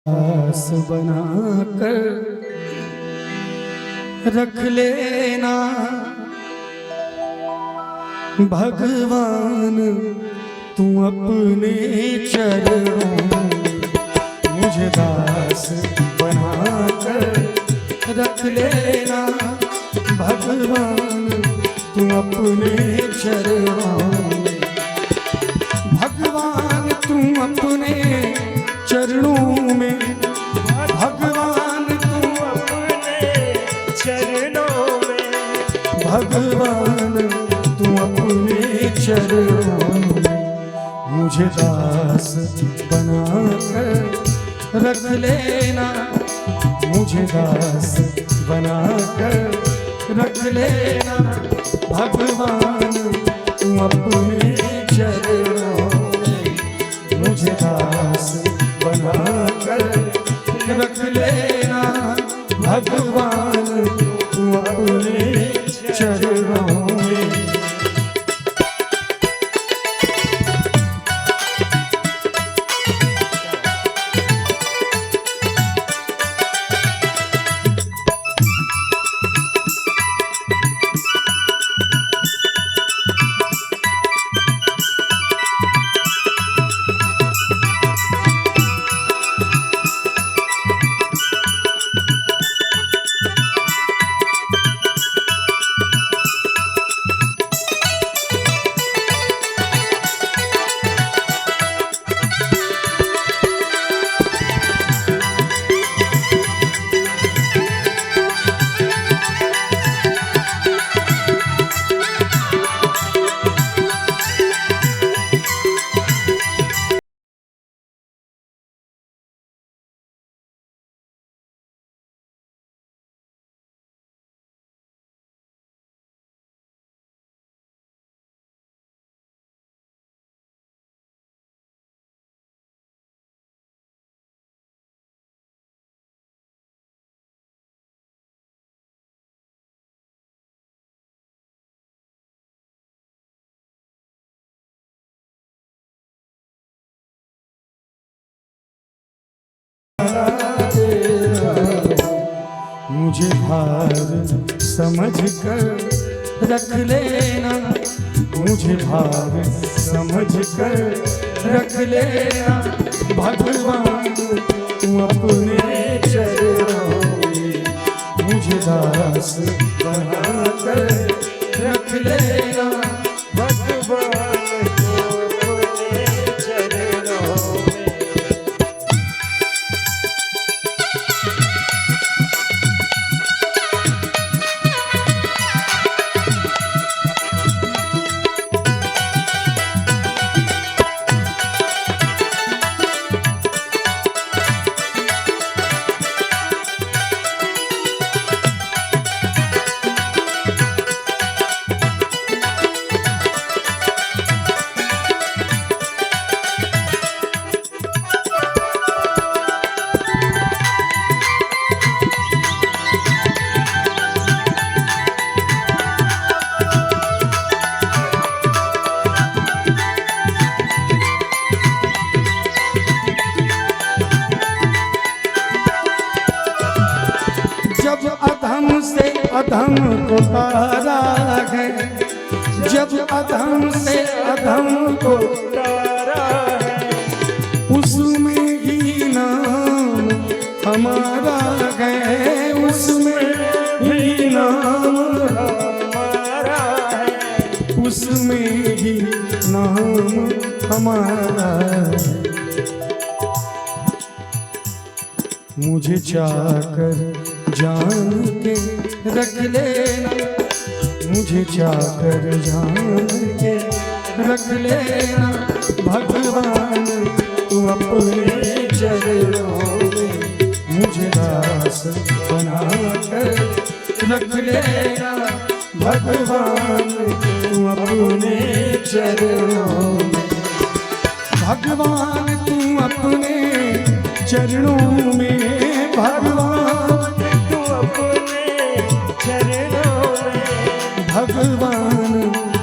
आस बना कर रख लेना भगवान, तू अपने चरणों में मुझे दास बना कर रख लेना भगवान, तू अपने चरणों में। भगवान तू अपने चरणों में, भगवान तू अपने चरणों में, भगवान तू अपने चरणों में मुझे दास बना कर रख लेना, मुझे दास बना कर रख लेना भगवान, तू अपने चरणों में मुझे दास बना कर रख लेना भगवान, तू अपने चरणों में। मुझे भार समझ कर रख लेना, मुझे भार समझ कर रख लेना भगवान, तू अपने चरणों में मुझे दास बना कर रख लेना भगवान तू अपने चरणों में। जब अधम से अधम को तारा है, जब अधम से अधम को तारा है, उसमें ही नाम हमारा है, उसमें ही नाम हमारा है, उसमें ही नाम हमारा है। मुझे चाहकर जान के रख लेना, मुझे चाहकर जान के रख लेना भगवान, तू अपने चरणों में मुझे दास बना कर रख लेना भगवान, तू अपने चरणों में। भगवान तू अपने चरणों में, भगवान तू अपने चरणों में, भगवान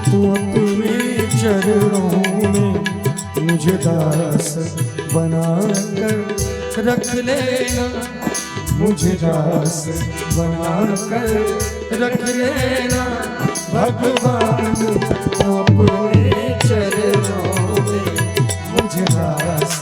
तू अपने चरणों में मुझे दास बना कर रख लेना, मुझे दास बनाकर रख लेना भगवान अपने चरणों में, मुझे दास